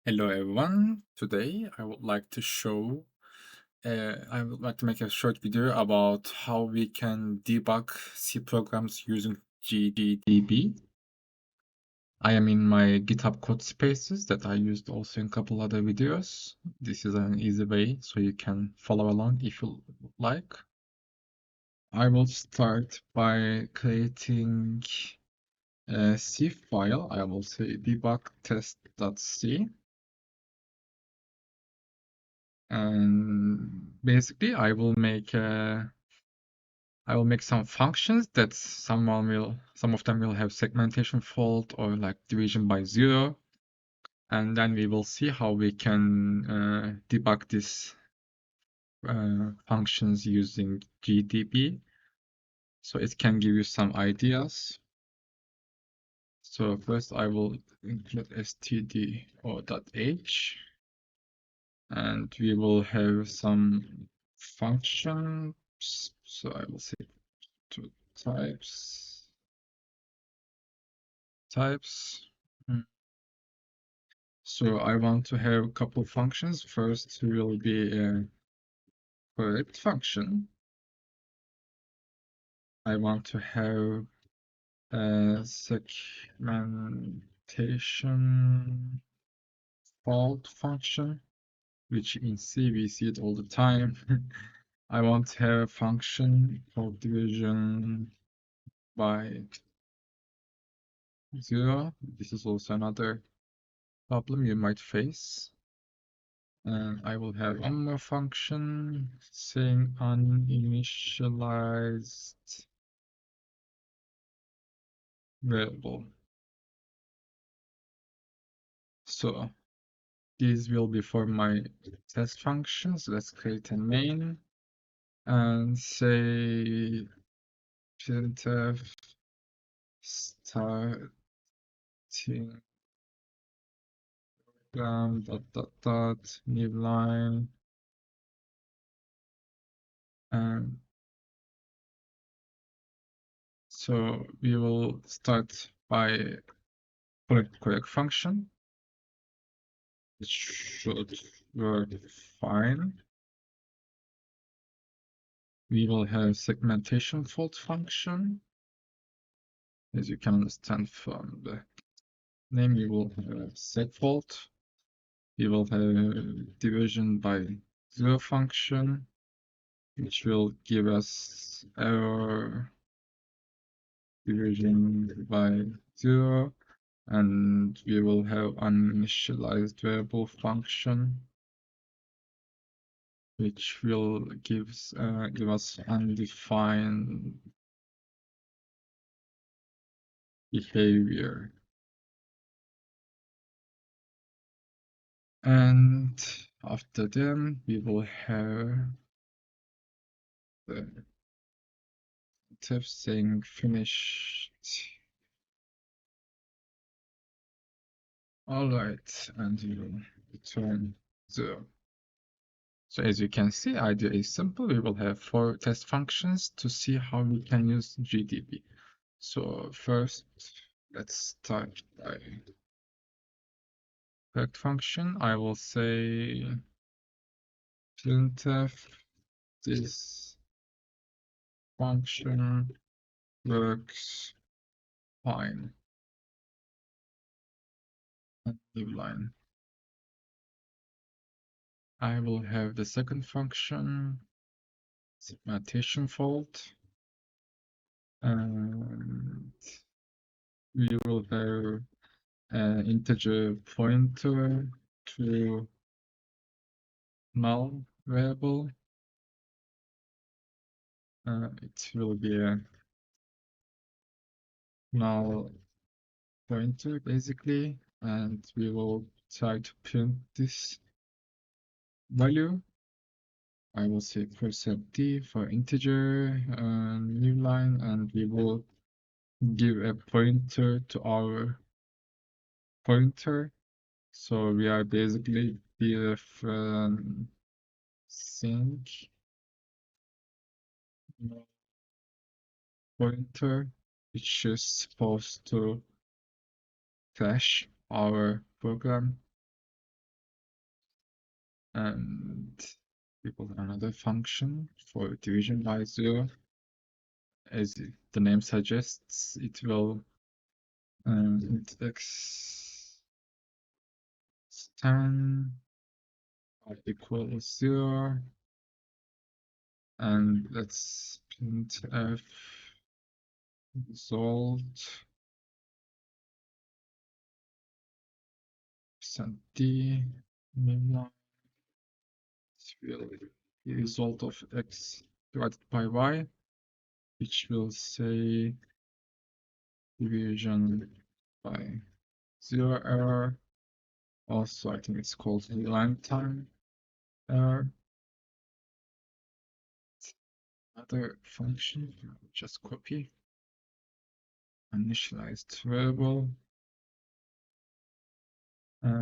Hello everyone. Today I would like to make a short video about how we can debug C programs using GDB. I am in my GitHub code spaces that I used also in a couple other videos. This is an easy way so you can follow along if you like. I will start by creating a C file. I will say debug test.c. And basically I will make some functions that some of them will have segmentation fault or like division by 0, and then we will see how we can debug these functions using GDB, so it can give you some ideas. So first I will include std.h, and we will have some functions. So I will say to types. So I want to have a couple functions. First will be a correct function. I want to have a segmentation fault function, which in C we see it all the time. I want to have a function for division by 0. This is also another problem you might face. And I will have one more function saying uninitialized variable. So these will be for my test functions. Let's create a main and say printf starting new line, and so we will start by correct function. It should work fine. We will have segmentation fault function. As you can understand from the name, we will have seg fault. We will have division by 0 function, which will give us error division by 0. And we will have uninitialized variable function, which will give us undefined behavior. And after them, we will have the tips saying finished. All right, and we will return 0. So as you can see, idea is simple. We will have 4 test functions to see how we can use GDB. So first, let's start by correct function. I will say printf this function works fine. And new line. I will have the second function, segmentation fault, and we will have an integer pointer to null variable. It will be a null pointer basically, and we will try to print this value. I will say %d for integer, new line, and we will give a pointer to our pointer. So we are basically dereferencing pointer, which is supposed to crash our program. And we will another function for division by 0. As the name suggests, it will int x 10 equals 0, and let's print f result %d mainline will be the result of x divided by y, which will say division by 0 error. Also, I think it's called line time error. Another function, just copy uninitialized variable,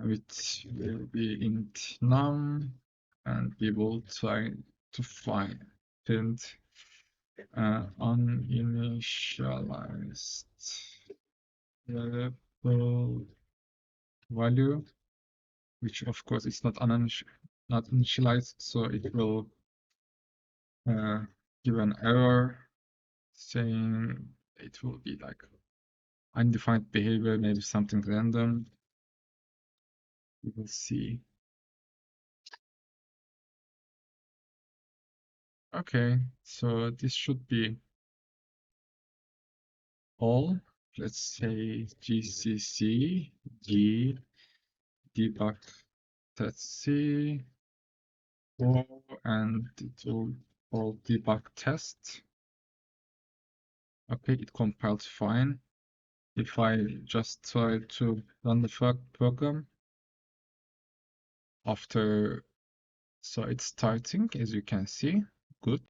which will be int num, and we will try to find print uninitialized variable value, which of course is not initialized, so it will give an error saying it will be like undefined behavior, maybe something random. We will see. Okay, so this should be all. Let's say gcc g debug test and it will call debug test. Okay, it compiled fine. If I just try to run the program after, so it's starting, as you can see. Good.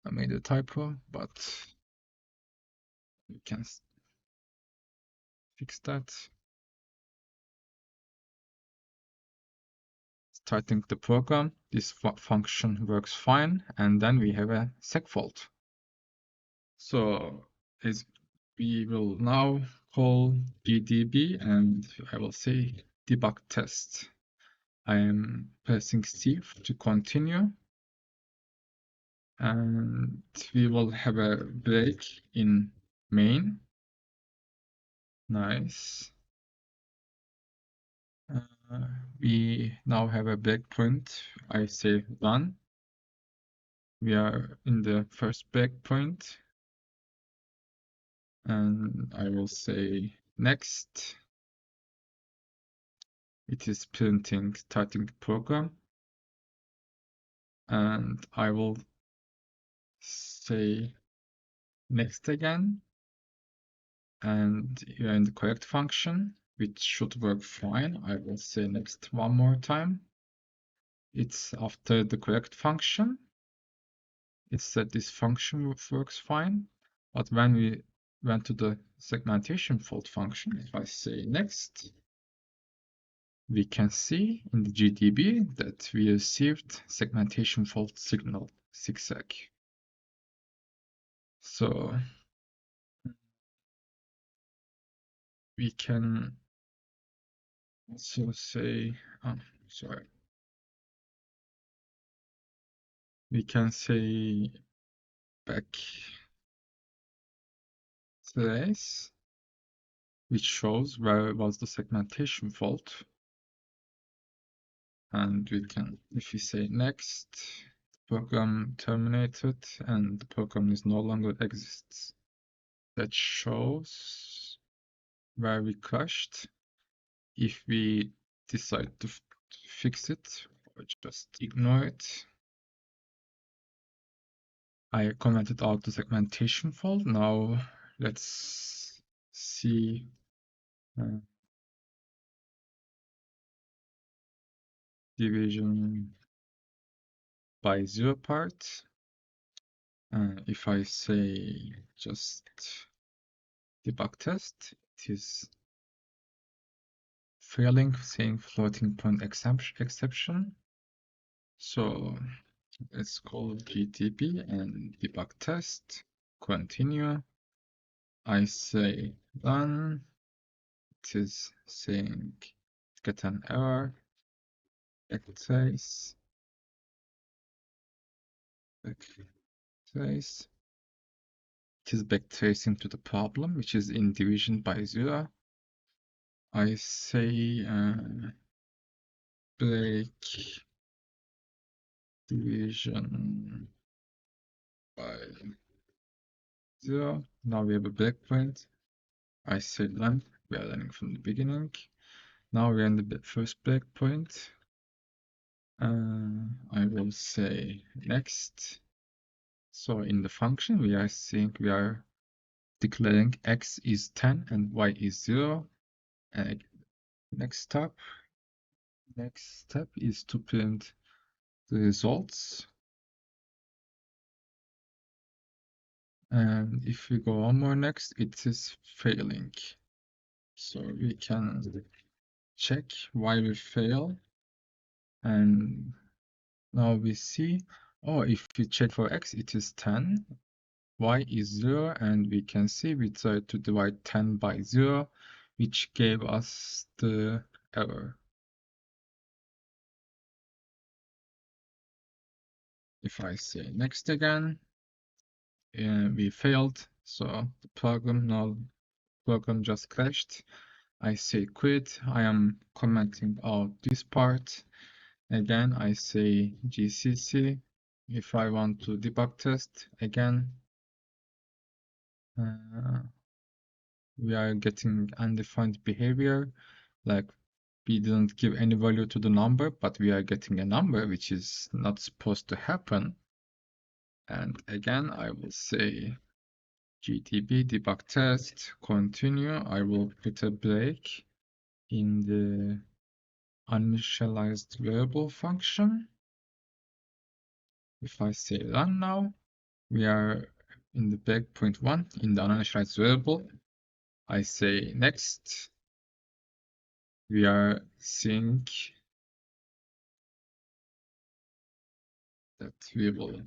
I made a typo, but we can fix that. Starting the program, this function works fine, and then we have a segfault. So as we will now call GDB, and I will say debug test. I am pressing C to continue, and we will have a break in main. Nice. We now have a breakpoint. I say run. We are in the first breakpoint, and I will say next. It is printing starting the program, and I will say next again, and you are in the correct function, which should work fine. I will say next one more time. It's after the correct function. It said this function works fine, but when we went to the segmentation fault function, if I say next, we can see in the GDB that we received segmentation fault signal zigzag. So we can also say, sorry, we can say backtrace, which shows where was the segmentation fault. And we can, if we say next, program terminated and the program is no longer exists. That shows where we crashed. If we decide to fix it or just ignore it, I commented out the segmentation fault. Now let's see division by 0 part. If I say just debug test, it is failing, saying floating point exception. So let's call GDB and debug test, continue. I say run, it is saying get an error. backtrace, backtrace. It is backtracing to the problem, which is in division by 0. I say break division by 0. Now we have a breakpoint. I say run. We are running from the beginning. Now we're in the first breakpoint. I will say next. So in the function, we are declaring x is 10 and y is 0. And next step is to print the results. And if we go one more next, it is failing. So we can check why we fail. And now we see, oh, if we check for x, it is 10, y is 0, and we can see we tried to divide 10 by 0, which gave us the error. If I say next again, we failed, so the program just crashed. I say quit. I am commenting out this part. Again, I say GCC. If I want to debug test again, we are getting undefined behavior. Like we didn't give any value to the number, but we are getting a number which is not supposed to happen. And again, I will say GDB debug test, continue. I will put a break in the uninitialized variable function. If I say run now, we are in the breakpoint 1 in the uninitialized variable. I say next. We are seeing that we will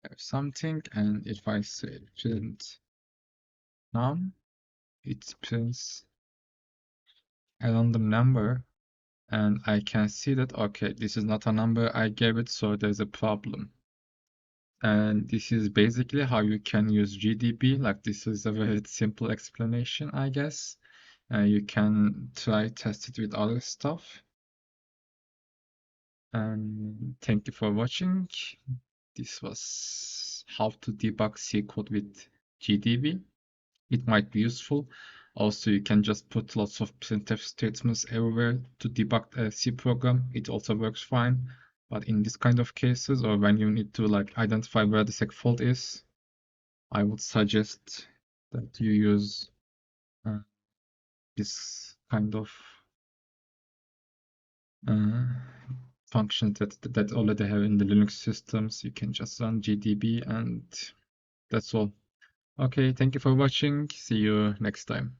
have something, and if I say print num, it prints a random number, and I can see that, okay, this is not a number I gave it, so there's a problem. And this is basically how you can use GDB. Like, this is a very simple explanation, I guess. You can test it with other stuff. And thank you for watching. This was how to debug C code with GDB. It might be useful. Also, you can just put lots of printf statements everywhere to debug a C program. It also works fine. But in this kind of cases, or when you need to like identify where the segfault is, I would suggest that you use this kind of functions that already have in the Linux systems. You can just run GDB, and that's all. Okay, thank you for watching. See you next time.